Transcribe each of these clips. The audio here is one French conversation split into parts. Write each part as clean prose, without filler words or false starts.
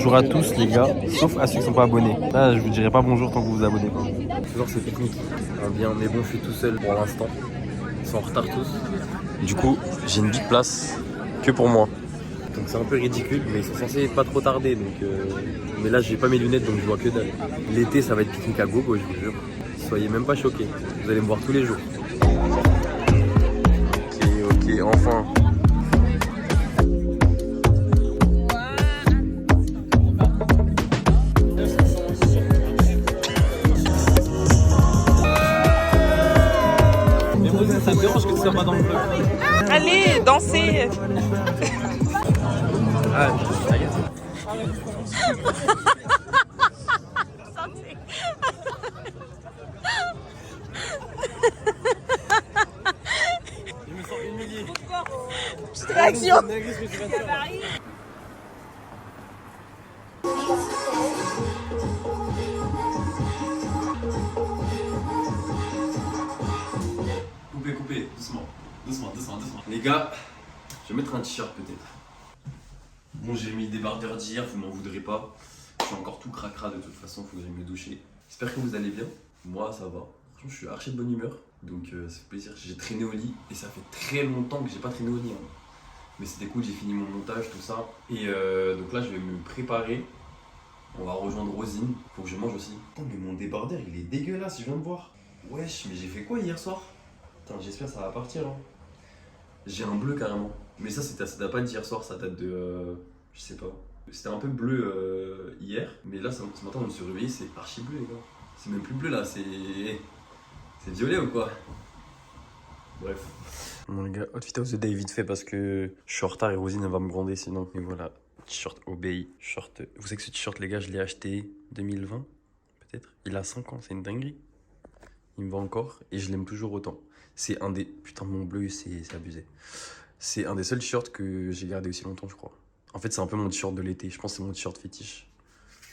bonjour à tous les gars, sauf à ceux qui sont pas abonnés. Là, je vous dirai pas bonjour tant que vous vous abonnez pas. Toujours ce pique-nique. Bien, mais bon, je suis tout seul pour l'instant. Ils sont en retard tous. Du coup, j'ai une petite place que pour moi. Donc c'est un peu ridicule, mais ils sont censés pas trop tarder. Donc, mais là, j'ai pas mes lunettes, donc je vois que dalle. L'été, ça va être pique-nique à gogo, je vous jure. Soyez même pas choqués. Vous allez me voir tous les jours. Ok, enfin. Ça me dérange que tu sois pas dans le vlog. Allez, dansez. Ah, je me sens humilié. Petite réaction. Coupez, doucement. Les gars, je vais mettre un t-shirt peut-être. Bon, j'ai mis des débardeur d'hier, vous m'en voudrez pas. Je suis encore tout cracra de toute façon, il faudrait me doucher. J'espère que vous allez bien. Moi, ça va. Franchement, je suis archi de bonne humeur. Donc, ça fait plaisir. J'ai traîné au lit et ça fait très longtemps que j'ai pas traîné au lit. Hein. Mais c'était cool, j'ai fini mon montage, tout ça. Et donc là, je vais me préparer. On va rejoindre Rosine. Faut que je mange aussi. Putain, mais mon débardeur, il est dégueulasse, je viens de voir. Wesh, mais j'ai fait quoi hier soir? Putain, j'espère que ça va partir. Hein. J'ai un bleu carrément. Mais ça date pas d'hier soir, ça date de... je sais pas. C'était un peu bleu hier, mais là ce matin on me s'est réveillé, c'est archi bleu les gars. C'est même plus bleu là, c'est violet ou quoi? Bref. Bon les gars, outfit of the day vite fait parce que je suis en retard et Rosine elle va me gronder sinon. Mais voilà, t-shirt Obey, short. Vous savez que ce t-shirt les gars, je l'ai acheté 2020 peut-être. Il a 5 ans, c'est une dinguerie. Il me va encore et je l'aime toujours autant. C'est un des... Putain, mon bleu, c'est abusé. C'est un des seuls t-shirts que j'ai gardé aussi longtemps, je crois. En fait, c'est un peu mon t-shirt de l'été. Je pense que c'est mon t-shirt fétiche.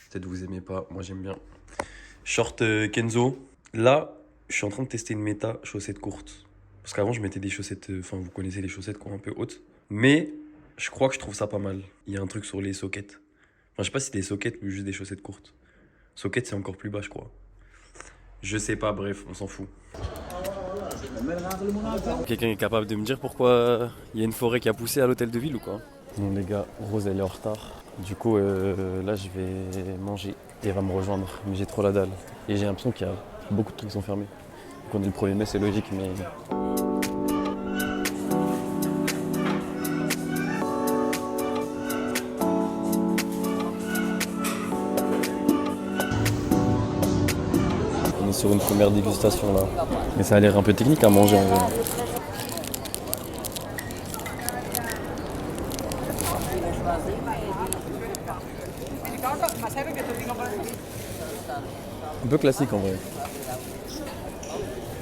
Peut-être vous aimez pas, moi j'aime bien. Short Kenzo. Là, je suis en train de tester une méta chaussettes courtes. Parce qu'avant, je mettais des chaussettes... Enfin, vous connaissez les chaussettes quoi, un peu hautes. Mais je crois que je trouve ça pas mal. Il y a un truc sur les sockets. Enfin, je sais pas si c'est des sockets ou juste des chaussettes courtes. Sockets, c'est encore plus bas, je crois. Je sais pas, bref, on s'en fout. Quelqu'un est capable de me dire pourquoi il y a une forêt qui a poussé à l'hôtel de ville ou quoi? Bon les gars, Rose elle est en retard. Du coup là je vais manger et elle va me rejoindre. Mais j'ai trop la dalle. Et j'ai l'impression qu'il y a beaucoup de trucs qui sont fermés. Donc on est le 1er mai, c'est logique mais... On est sur une première dégustation là. Mais ça a l'air un peu technique à manger en vrai. Un peu classique en vrai.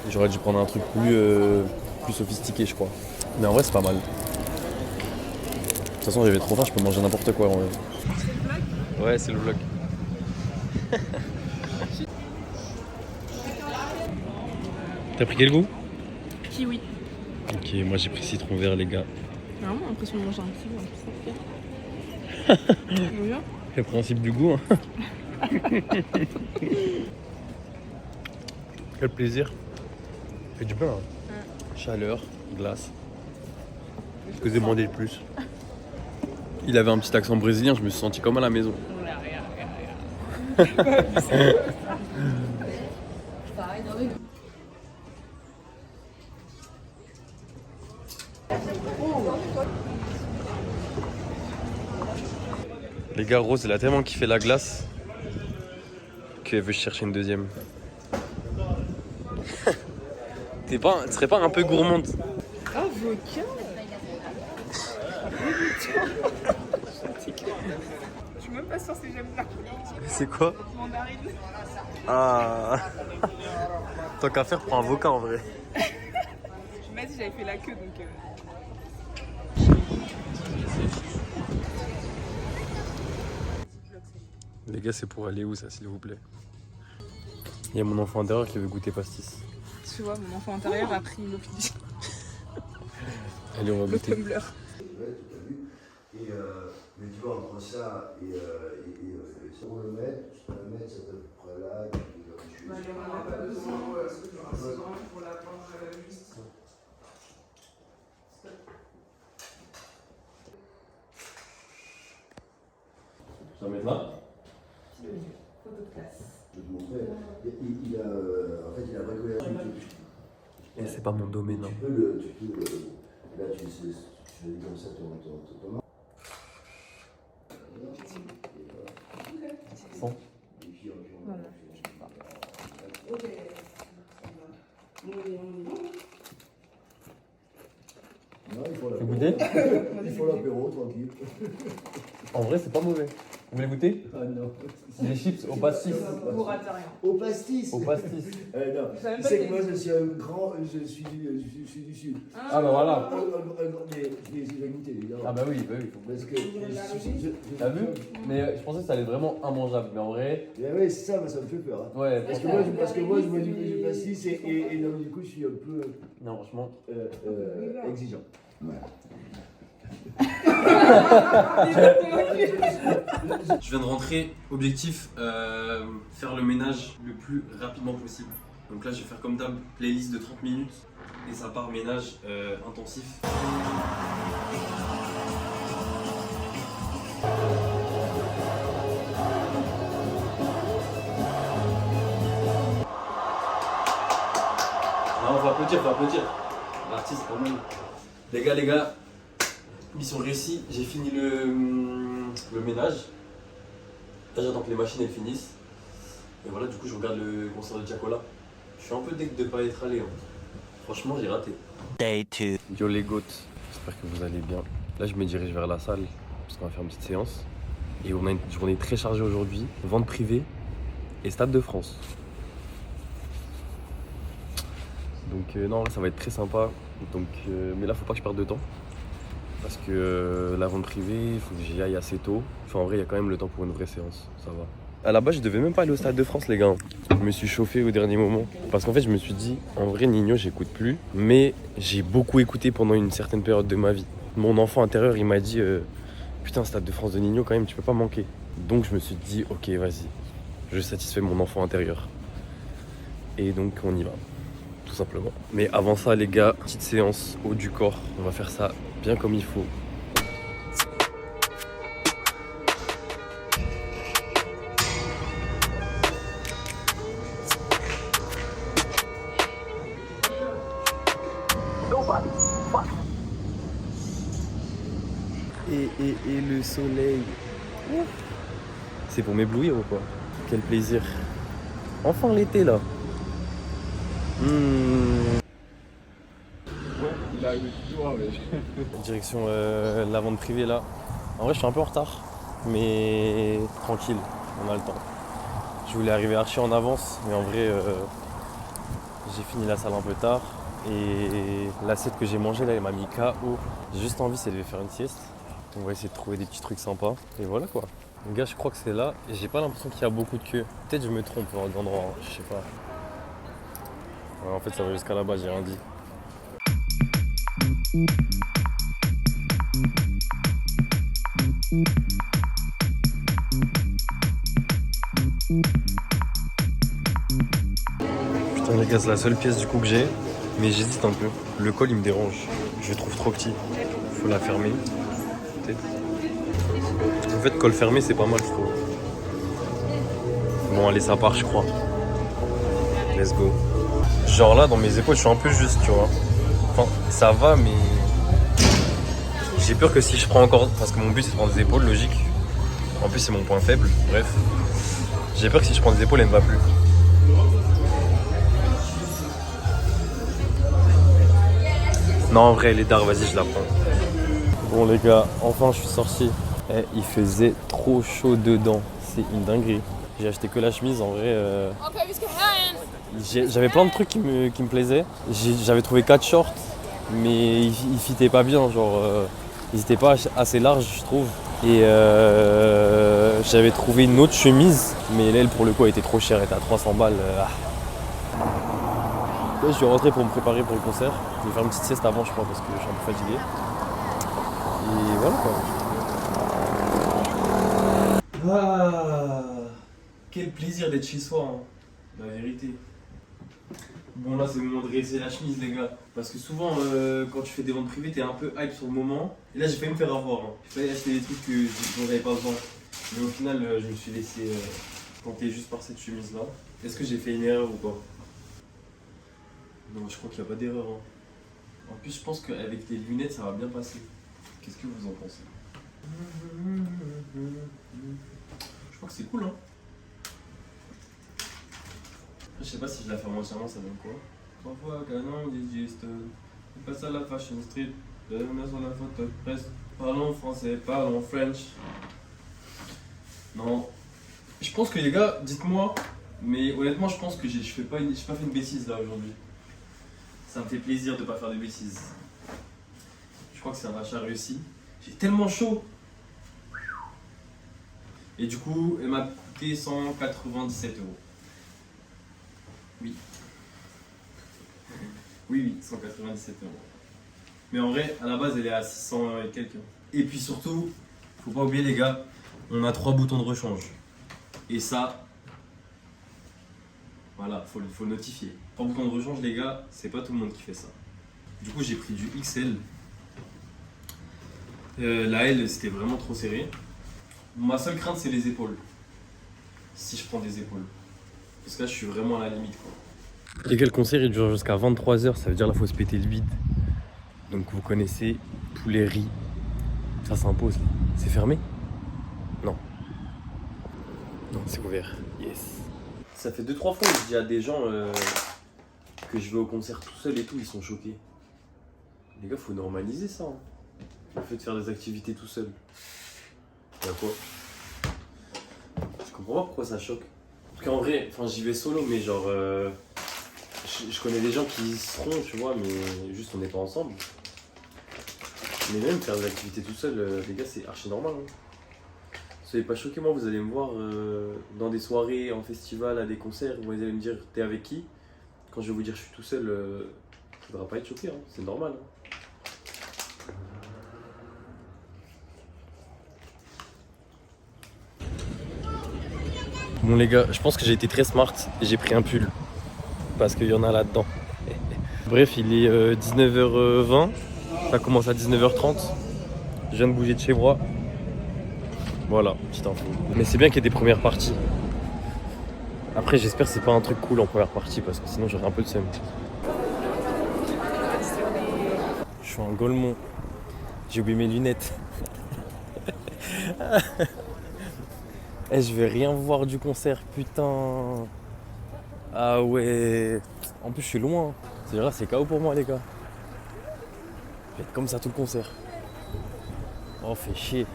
J'aurais dû prendre un truc plus sophistiqué je crois. Mais en vrai c'est pas mal. De toute façon j'avais trop faim, je peux manger n'importe quoi en vrai. Ouais c'est le vlog. T'as pris quel goût? Kiwi. Ok, moi j'ai pris citron vert les gars. J'ai vraiment l'impression de manger un kiwi. Bonjour. C'est le principe du goût. Hein. Quel plaisir. Ça fait du bien. Hein. Chaleur, glace. Ce que demander le plus. Il avait un petit accent brésilien, je me suis senti comme à la maison. Les gars, Rose, elle a tellement kiffé la glace qu'elle veut chercher une deuxième. Tu serais pas un peu gourmande? Avocat. Je suis même pas sûre si j'aime là. C'est quoi? Mandarine. Ah. Tant qu'à faire, prends un avocat en vrai. Je m'as dit j'avais fait la queue donc... Les gars, c'est pour aller où ça, s'il vous plaît? Il y a mon enfant intérieur qui veut goûter pastis. Tu vois, mon enfant intérieur a pris Allez, on va le goûter. tumbler. Et Mais tu vois, entre ça et ça, pour le mettre, tu peux le mettre à peu près là. Et puis, tu Bah, il n'y aura pas besoin, parce que c'est grand pour la prendre juste. Je vais mettre là. Photo de classe. je vais te montrer. En fait, il a bricolé un truc. Et c'est pas mon domaine. Là, tu fais comme ça ton marque. Bon. Et puis, Non, non. Ok. Non, il faut Tu veux goûter? Il faut l'apéro, tranquille. En vrai, c'est pas mauvais. Vous voulez goûter? Ah non. Des chips au pastis. Vous ratez rien. Au pastis. Au pastis. Non, Je savais tu pas sais que que moi je suis un grand, je suis du sud. Ah bah voilà. Mais je vais goûter évidemment. Ah bah oui. Parce que T'as vu? Mais je pensais que ça allait être vraiment immangeable. Mais en vrai, oui, c'est ça, ça me fait peur. Hein. ouais. Parce que moi je vois du pastis et donc du coup je suis un peu Non, franchement. exigeant. Ouais. Je viens de rentrer. Objectif, faire le ménage le plus rapidement possible. Donc là, je vais faire comme d'hab, playlist de 30 minutes. Et ça part ménage intensif. Non, faut applaudir. L'artiste, quand même. Les gars, mission réussie. J'ai fini le ménage. Là, j'attends que les machines elles finissent. Et voilà, du coup, je regarde le concert de Tiakola. Je suis un peu deg de pas être allé. Hein. Franchement, j'ai raté. Day 2. Yo les goats, j'espère que vous allez bien. Là, je me dirige vers la salle parce qu'on va faire une petite séance. Et on a une journée très chargée aujourd'hui. Vente privée et Stade de France. Donc non, ça va être très sympa. Donc, mais là, faut pas que je perde de temps. Parce que la vente privée, il faut que j'y aille assez tôt. Enfin, en vrai, il y a quand même le temps pour une vraie séance. Ça va. À la base, je devais même pas aller au Stade de France, les gars. Je me suis chauffé au dernier moment. Parce qu'en fait, je me suis dit, en vrai, Nino, j'écoute plus. Mais j'ai beaucoup écouté pendant une certaine période de ma vie. Mon enfant intérieur, il m'a dit, putain, Stade de France de Nino, quand même, tu peux pas manquer. Donc, je me suis dit, ok, vas-y. Je satisfais mon enfant intérieur. Et donc, on y va. Tout simplement. Mais avant ça, les gars, petite séance haut du corps. On va faire ça bien comme il faut. Et le soleil. C'est pour m'éblouir ou quoi? Quel plaisir. Enfin l'été là. Direction la vente privée là. En vrai je suis un peu en retard. Mais tranquille, on a le temps. Je voulais arriver archi en avance. Mais en vrai j'ai fini la salle un peu tard. Et l'assiette que j'ai mangée là elle m'a mis KO. J'ai juste envie c'est de faire une sieste. On va essayer de trouver des petits trucs sympas. Et voilà quoi. Les gars, je crois que c'est là. Et j'ai pas l'impression qu'il y a beaucoup de queue. Peut-être je me trompe d'endroit, hein. Je sais pas. Ouais, en fait, ça va jusqu'à là-bas, j'ai rien dit. Putain, les gars, c'est la seule pièce du coup que j'ai. Mais j'hésite un peu. Le col, il me dérange. Je le trouve trop petit. Faut la fermer. En fait, col fermé, c'est pas mal, je trouve. Bon, allez, ça part, je crois. Let's go. Genre là, dans mes épaules, je suis un peu juste, tu vois. Enfin, ça va, mais j'ai peur que si je prends encore... Parce que mon but, c'est de prendre des épaules, logique. En plus, c'est mon point faible, bref. J'ai peur que si je prends des épaules, elle ne va plus. Non, en vrai, elle est d'art, vas-y, je la prends. Bon, les gars, enfin, je suis sorti. Et il faisait trop chaud dedans. C'est une dinguerie. J'ai acheté que la chemise, en vrai. J'avais plein de trucs qui me plaisaient. J'avais trouvé 4 shorts, mais ils fitaient pas bien. Genre, ils étaient pas assez larges, je trouve. Et j'avais trouvé une autre chemise, mais elle, pour le coup, elle était trop chère. Elle était à 300 balles. Là, je suis rentré pour me préparer pour le concert. Je vais faire une petite sieste avant, je crois, parce que je suis un peu fatigué. Et voilà quoi. Ah, quel plaisir d'être chez soi, hein. La vérité. Bon là c'est le moment de réessayer la chemise les gars. Parce que souvent quand tu fais des ventes privées t'es un peu hype sur le moment. Et là j'ai failli me faire avoir. Hein. J'ai failli acheter des trucs dont j'avais pas besoin. Mais au final je me suis laissé tenter juste par cette chemise là. Est-ce que j'ai fait une erreur ou pas? Non je crois qu'il n'y a pas d'erreur. Hein. En plus je pense qu'avec tes lunettes ça va bien passer. Qu'est-ce que vous en pensez? Je crois que c'est cool hein. Je sais pas si je la ferme entièrement, ça donne quoi. 3 fois canon, digiste. On passe à la fashion street. De mettre sur la photo de presse. Parlons français, parlons French. Non. Je pense que les gars, dites-moi. Mais honnêtement, je pense que j'ai pas fait une bêtise là aujourd'hui. Ça me fait plaisir de pas faire de bêtises. Je crois que c'est un achat réussi. J'ai tellement chaud. Et du coup, elle m'a coûté 197 €. Oui. Oui, 197 €. Mais en vrai, à la base, elle est à 600 et quelques. Et puis surtout, faut pas oublier les gars, on a 3 boutons de rechange. Et ça, voilà, faut le notifier. 3 boutons de rechange les gars, c'est pas tout le monde qui fait ça. Du coup, j'ai pris du XL. La L, c'était vraiment trop serré. Ma seule crainte, c'est les épaules. Si je prends des épaules. Parce que là, je suis vraiment à la limite, quoi. Les gars, le concert il dure jusqu'à 23 h, ça veut dire là, faut se péter le bide. Donc, vous connaissez tous les riz. Ça s'impose. C'est fermé? Non. Non, c'est ouvert. Yes. Ça fait 2-3 fois que je dis à des gens que je vais au concert tout seul et tout, ils sont choqués. Les gars, faut normaliser ça. Hein. Le fait de faire des activités tout seul. Y'a quoi? Je comprends pas pourquoi ça choque. Parce qu'en vrai, j'y vais solo, mais genre, je connais des gens qui y seront, tu vois, mais juste on n'est pas ensemble. Mais même faire des activités tout seul, les gars, c'est archi normal. Hein. Soyez pas choqués, moi, vous allez me voir dans des soirées, en festival, à des concerts, vous allez me dire, t'es avec qui? Quand je vais vous dire, je suis tout seul, faudra pas être choqué, hein. C'est normal. Hein. Bon les gars, je pense que j'ai été très smart et j'ai pris un pull parce qu'il y en a là-dedans. Bref, il est 19h20, ça commence à 19h30. Je viens de bouger de chez moi. Voilà, petite info. Mais c'est bien qu'il y ait des premières parties. Après, j'espère que c'est pas un truc cool en première partie parce que sinon j'aurais un peu de seum. Je suis en Gaulmont. J'ai oublié mes lunettes. Eh, je vais rien voir du concert, putain. Ah ouais. En plus, je suis loin. C'est KO pour moi, les gars. Je vais être comme ça tout le concert. Oh, fait chier.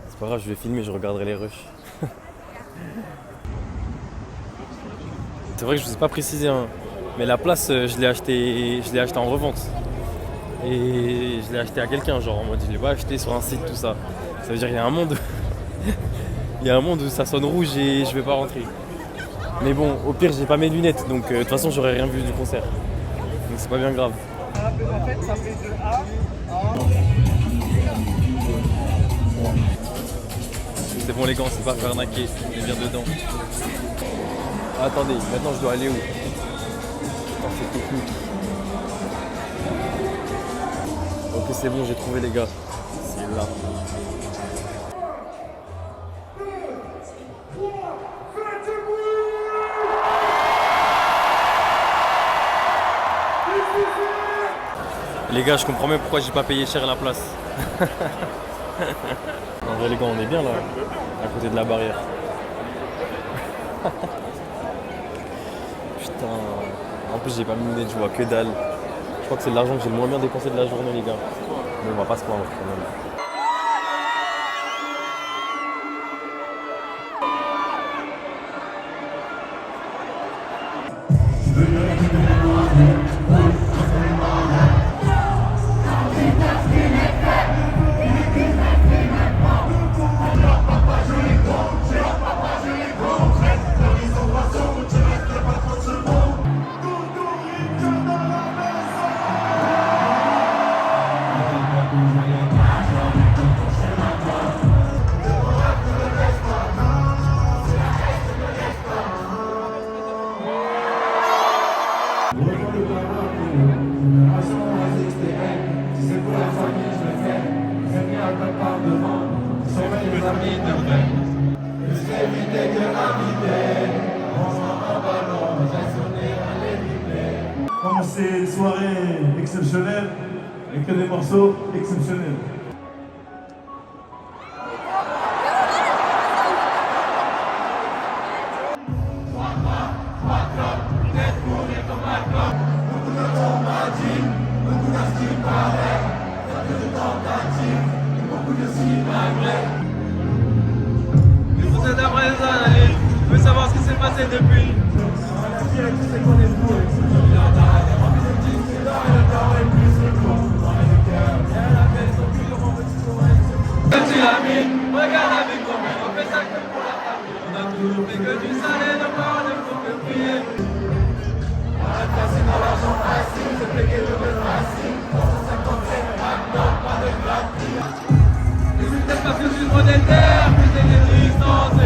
C'est pas grave, je vais filmer, je regarderai les rushs. C'est vrai que je vous ai pas précisé, hein, mais la place, je l'ai acheté en revente. Et je l'ai acheté à quelqu'un, genre en mode je l'ai pas acheté sur un site, tout ça. Ça veut dire qu'il y a un monde. Il y a un monde où ça sonne rouge et je vais pas rentrer. Mais bon, au pire, j'ai pas mes lunettes, donc de toute façon, j'aurais rien vu du concert. Donc c'est pas bien grave. En fait, ça fait de A à... C'est bon les gars, on s'est pas fait arnaquer, on est bien dedans. Attendez, maintenant je dois aller où? Putain, c'est technique. Ok, c'est bon, j'ai trouvé les gars. C'est là. Les gars, je comprends même pourquoi j'ai pas payé cher la place. En vrai les gars, on est bien là, à côté de la barrière. Putain, en plus j'ai pas mis de lunettes, je vois que dalle. Je crois que c'est de l'argent que j'ai le moins bien dépensé de la journée les gars. Mais on va pas se plaindre quand même. passer une soirée exceptionnelle avec des morceaux exceptionnels. Vous êtes après ça, allez, je veux savoir ce qui s'est passé depuis. Tu l'as mis, regarde la vie comme on fait ça que pour la famille. On a toujours fait que du salé, de boire, de faut que prier. Arrête facile dans l'argent facile, c'est fait que je veux facile. 357, maintenant, pas de gratuit. Et c'est peut-être parce que je suis trop déter, plus t'es des distances.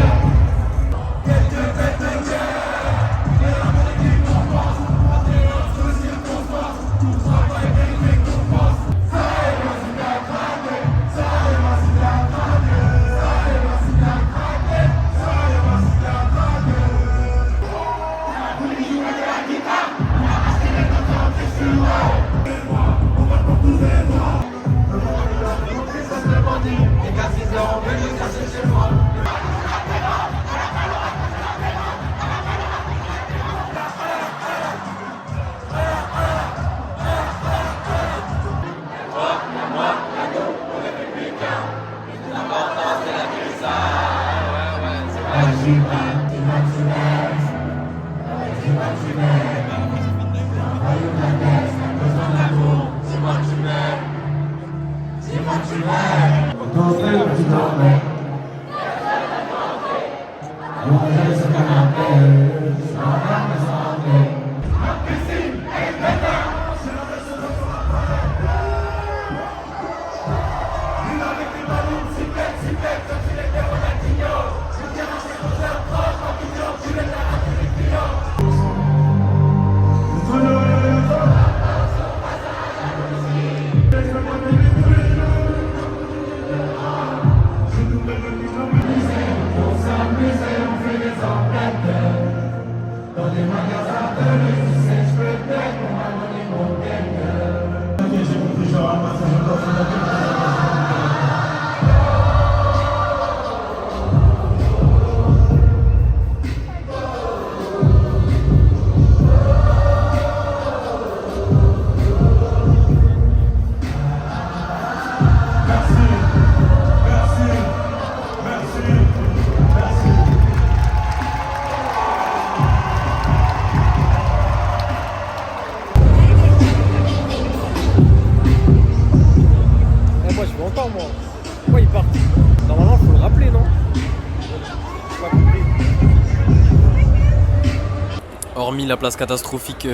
Hormis la place catastrophique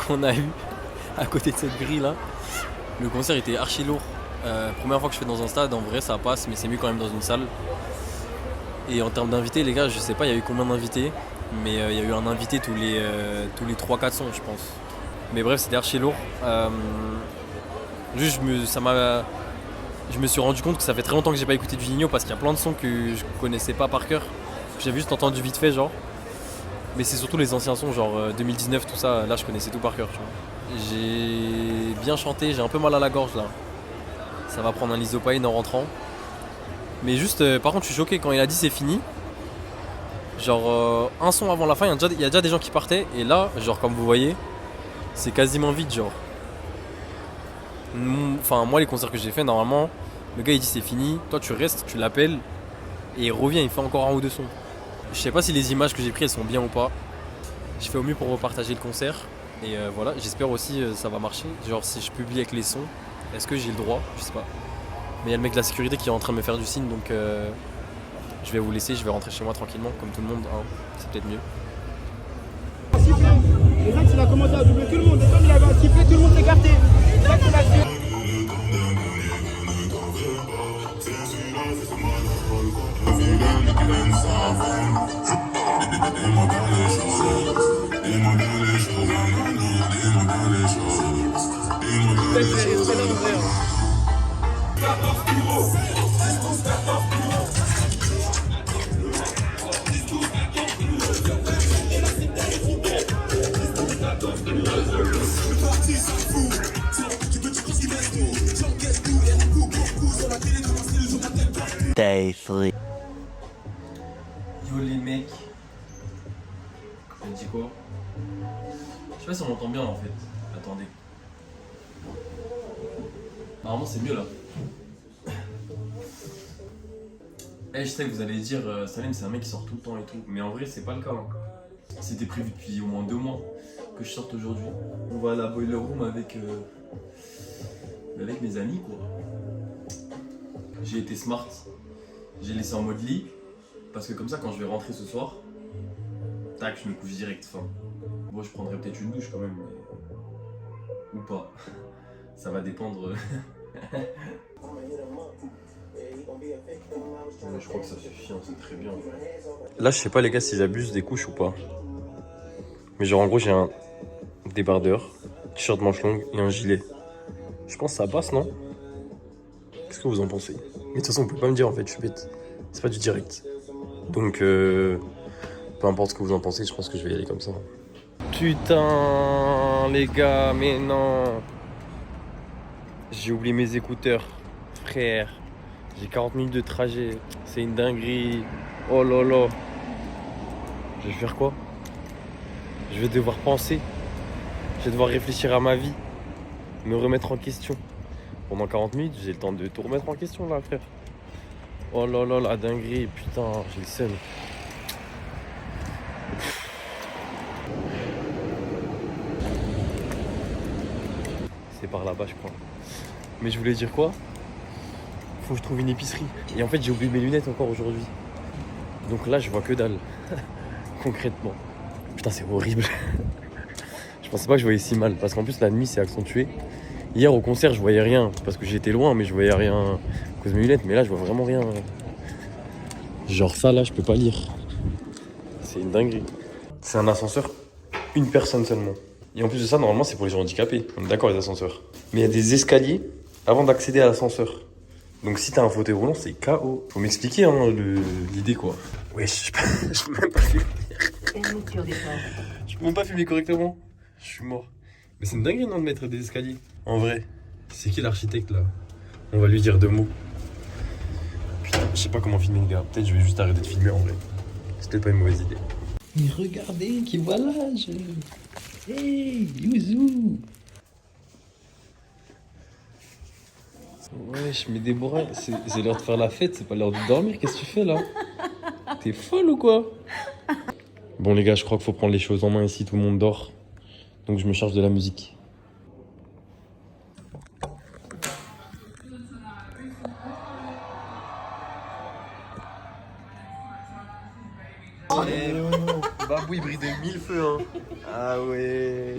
qu'on a eue à côté de cette grille là, le concert était archi lourd. Première fois que je fais dans un stade, en vrai ça passe, mais c'est mieux quand même dans une salle. Et en termes d'invités, les gars, je sais pas il y a eu combien d'invités, mais il y a eu un invité tous les 3-4 sons je pense. Mais bref, c'était archi lourd. Juste je me suis rendu compte que ça fait très longtemps que j'ai pas écouté du Ninho parce qu'il y a plein de sons que je connaissais pas par cœur, que j'avais juste entendu vite fait genre. Mais c'est surtout les anciens sons, genre 2019, tout ça, là je connaissais tout par cœur. J'ai bien chanté, j'ai un peu mal à la gorge là. Ça va prendre un Lisopaïne en rentrant. Mais juste, par contre je suis choqué quand il a dit c'est fini. Genre un son avant la fin, il y a déjà des gens qui partaient. Et là, genre comme vous voyez, c'est quasiment vide genre. Enfin moi les concerts que j'ai fait, normalement, le gars il dit c'est fini. Toi tu restes, tu l'appelles et il revient, il fait encore un ou deux sons. Je sais pas si les images que j'ai prises sont bien ou pas. Je fais au mieux pour repartager le concert. Et voilà, j'espère aussi ça va marcher. Genre si je publie avec les sons, est-ce que j'ai le droit? Je sais pas. Mais il y a le mec de la sécurité qui est en train de me faire du signe, donc je vais vous laisser, je vais rentrer chez moi tranquillement, comme tout le monde, hein. C'est peut-être mieux. Les Axe, il a commencé à doubler tout le monde. Et comme il avait un sifflet, tout le monde s'est écarté. C'est ça qu'il a fait. Let's go. Day 3. Yo les mecs. Elle dit quoi? Je sais pas si on m'entend bien en fait. Attendez. Normalement c'est mieux là. Eh, je sais que vous allez dire Salem c'est un mec qui sort tout le temps et tout. Mais en vrai c'est pas le cas. Hein. C'était prévu depuis au moins 2 mois que je sorte aujourd'hui. On va à la boiler room avec mes amis quoi. J'ai été smart. J'ai laissé en mode lit. Parce que comme ça quand je vais rentrer ce soir, tac je me couche direct. Enfin, bon je prendrai peut-être une douche quand même. Mais... ou pas. Ça va dépendre. Mais je crois que ça suffit, hein, c'est très bien. Là, je sais pas, les gars, si j'abuse des couches ou pas. Mais genre, en gros, j'ai un débardeur, t-shirt manche longue et un gilet. Je pense que ça passe, non? Qu'est-ce que vous en pensez? Mais de toute façon, vous pouvez pas me dire en fait, je suis bête. C'est pas du direct. Donc, peu importe ce que vous en pensez, je pense que je vais y aller comme ça. Putain, les gars, mais non. J'ai oublié mes écouteurs, frère. J'ai 40 minutes de trajet, c'est une dinguerie. Oh là là. Je vais faire quoi? Je vais devoir penser. Je vais devoir réfléchir à ma vie. Me remettre en question. Pendant 40 minutes, j'ai le temps de tout remettre en question là, frère. Oh là là, la dinguerie, putain, j'ai le seum. C'est par là-bas, je crois. Mais je voulais dire quoi? Faut que je trouve une épicerie. Et en fait, j'ai oublié mes lunettes encore aujourd'hui. Donc là, je vois que dalle. Concrètement. Putain, c'est horrible. Je pensais pas que je voyais si mal. Parce qu'en plus, la nuit, c'est accentué. Hier, au concert, je voyais rien. Parce que j'étais loin, mais je voyais rien à cause de mes lunettes. Mais là, je vois vraiment rien. Genre ça, là, je peux pas lire. C'est une dinguerie. C'est un ascenseur, une personne seulement. Et en plus de ça, normalement, c'est pour les gens handicapés. On est d'accord, les ascenseurs. Mais il y a des escaliers avant d'accéder à l'ascenseur. Donc si t'as un fauteuil roulant, c'est KO. Faut m'expliquer hein, l'idée quoi. Wesh, je peux même pas filmer. Je peux même pas filmer correctement. Je suis mort. Mais c'est une dinguerie non de mettre des escaliers. En vrai, c'est qui l'architecte là? On va lui dire 2 mots. Putain, je sais pas comment filmer les gars. Peut-être je vais juste arrêter de filmer en vrai. C'était pas une mauvaise idée. Mais regardez, qui voilà je... Hey, Youzou. Wesh, mais Déborah, c'est l'heure de faire la fête, c'est pas l'heure de dormir, qu'est-ce que tu fais là? T'es folle ou quoi? Bon les gars, je crois qu'il faut prendre les choses en main ici, tout le monde dort. Donc je me charge de la musique. Babou il brille de 1000 feux hein. Ah ouais.